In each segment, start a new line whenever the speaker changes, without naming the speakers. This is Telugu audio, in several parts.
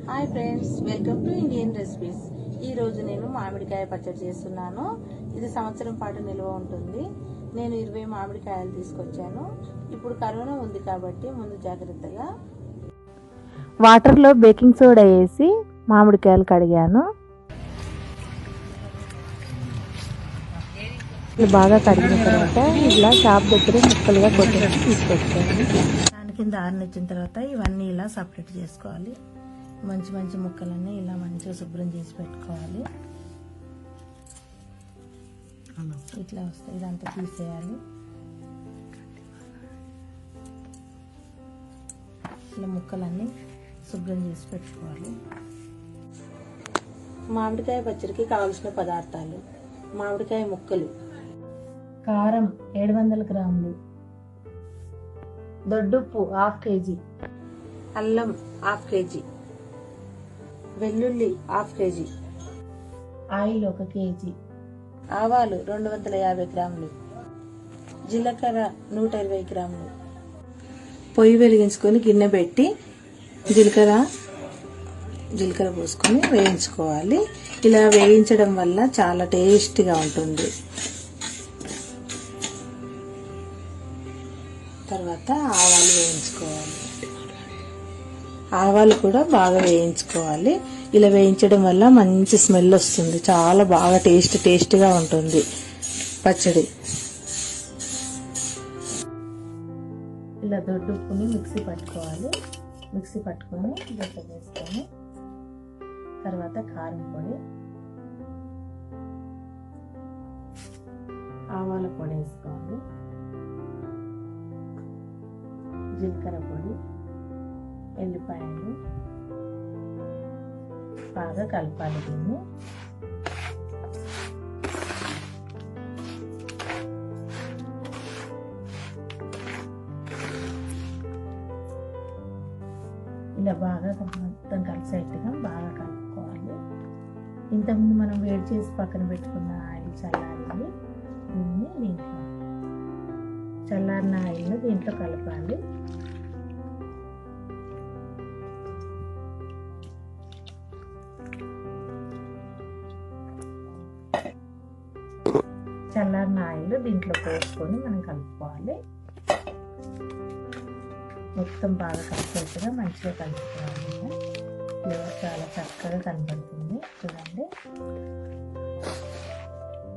Hi friends, welcome to Indian recipes. ఈరోజు నేను మామిడికాయ పచ్చడి చేస్తున్నాను. ఇది సంవత్సరం పాటు నిల్వ ఉంటుంది. నేను 20 మామిడికాయలు తీసుకొచ్చాను. ఇప్పుడు కరోనా ఉంది కాబట్టి ముందు జాగ్రత్తగా
వాటర్లో బేకింగ్ సోడా వేసి మామిడికాయలు కడిగాను. బాగా కడిగిన తర్వాత ఇలా షాప్ దగ్గర ముక్కలుగా కొట్టేసి తీసుకొచ్చాను.
దాని కింద ఆరనిచ్చిన తర్వాత ఇవన్నీ ఇలా సపరేట్ చేసుకోవాలి. మంచి మంచి ముక్కలన్నీ ఇలా మంచిగా శుభ్రం చేసి పెట్టుకోవాలి. ఇట్లా వస్తాయి, ఇదంతా తీసేయాలి. ఇలా ముక్కలన్నీ శుభ్రం చేసి పెట్టుకోవాలి. మామిడికాయ పచ్చడికి కావలసిన పదార్థాలు: మామిడికాయ ముక్కలు,
కారం 700 గ్రాములు, దొడ్డుప్పు 1/2 kg,
అల్లం 1/2 kg, వెల్లుల్లి 1/2 kg,
ఆయిల్ 1 kg,
ఆవాలు 250 గ్రాములు, జీలకర్ర 120 గ్రాములు. పొయ్యి వెలిగించుకొని గిన్నె పెట్టి జీలకర్ర పోసుకొని వేయించుకోవాలి. ఇలా వేయించడం వల్ల చాలా టేస్టీగా ఉంటుంది. తర్వాత ఆవాలు వేయించుకోవాలి. ఆవాలు కూడా బాగా వేయించుకోవాలి. ఇలా వేయించడం వల్ల మంచి స్మెల్ వస్తుంది. చాలా బాగా టేస్టీగా ఉంటుంది పచ్చడి.
ఇలా దొడ్డుప్పుని మిక్సీ పట్టుకోవాలి. మిక్సీ పట్టుకొని గట్ట వేసుకొని తర్వాత కారం పొడి, ఆవాల పొడి వేసుకోవాలి, జీలకర్ర పొడి, ఎల్లిపాయలు బాగా కలపాలి. దీన్ని ఇలా బాగా మొత్తం కలిసేట్టుగా బాగా కలుపుకోవాలి. ఇంతకుముందు మనం వేడి చేసి పక్కన పెట్టుకున్న ఆయిల్ చల్లారింది. దీంట్లో చల్లారిన ఆయిల్ని దీంట్లో కలపాలి. చల్లారిన ఆయిల్ దీంట్లో పోసుకొని మనం కలుపుకోవాలి. మొత్తం బాగా కలిసేట్టుగా మంచిగా కలుపుకోవాలి. ఫ్లేవర్ చాలా చక్కగా కనబడుతుంది. చూడండి,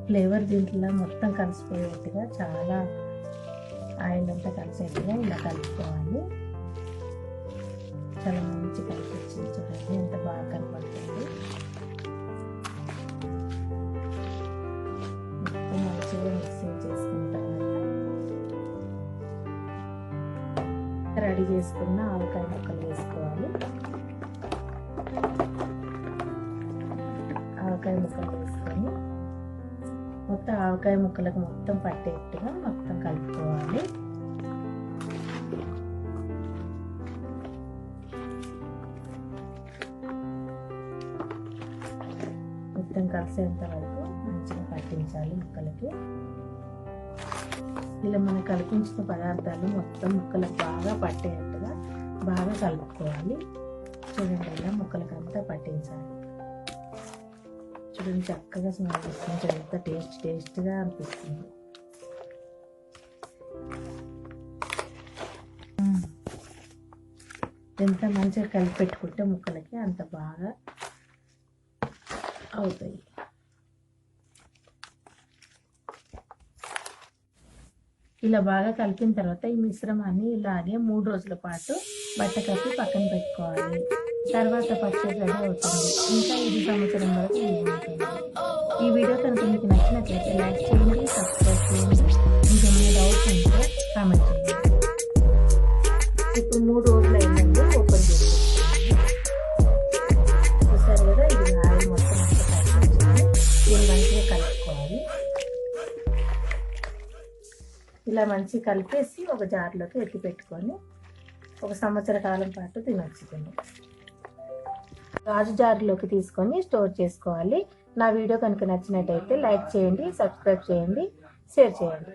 ఫ్లేవర్ దీంట్లో మొత్తం కలిసిపోయేట్టుగా చాలా ఆయిల్ అంతా కలిసేట్టుగా ఇలా కలుపుకోవాలి. చాలా మంచి కలిపి వచ్చింది. చూడండి ఎంత బాగా కనబడుతుంది. మంచిగా మిక్సింగ్ చేసుకున్న తర్వాత రెడీ చేసుకున్న ఆవకాయ ముక్కలు వేసుకోవాలి. ఆవకాయ ముక్కలు వేసుకొని మొత్తం ఆవకాయ ముక్కలకు మొత్తం పట్టేట్టుగా మొత్తం కలుపుకోవాలి. మొత్తం కలిసేంత వరకు మంచిగా పట్టించాలి ముక్కలకి. ఇలా మనం కలిపించిన పదార్థాలు మొత్తం ముక్కలకు బాగా పట్టేట్టుగా బాగా కలుపుకోవాలి. చూడండి, ఇలా ముక్కలకి అంతా పట్టించాలి. చూడండి, చక్కగా స్మెల్ వస్తుంది. ఎంత టేస్ట్గా అనిపిస్తుంది. ఎంత మంచిగా కలిపి పెట్టుకుంటే ముక్కలకి అంత బాగా అవుతాయి. ఇలా బాగా కలిపిన తర్వాత ఈ మిశ్రమాన్ని ఇలాగే 3 రోజుల పాటు బట్ట కప్పి పక్కన పెట్టుకోవాలి. తర్వాత పచ్చడి రెడీ అవుతుంది. ఇంకా ఇది సంవత్సరం వరకు ఉంటుంది. ఈ వీడియో కనుక మీకు నచ్చినట్లయితే లైక్ చేయండి, సబ్స్క్రైబ్ చేయండి. ఇంకేమైనా డౌట్స్ ఉంటే కామెంట్ చేయండి. ఇప్పుడు 3 రోజులు అయిందంటే ఓపెన్ చేసి చూసారు కదా, ఇది ఆయిల్ మొత్తం అంతా కలిపించాలి. దీన్ని మంచిగా కలుపుకోవాలి. ఇలా మంచిగా కలిపేసి ఒక జార్లోకి ఎత్తి పెట్టుకొని ఒక సంవత్సర కాలం పాటు తినొచ్చు. గాజు జార్లోకి తీసుకొని స్టోర్ చేసుకోవాలి. నా వీడియో కనుక నచ్చినట్టయితే లైక్ చేయండి, సబ్స్క్రైబ్ చేయండి, షేర్ చేయండి.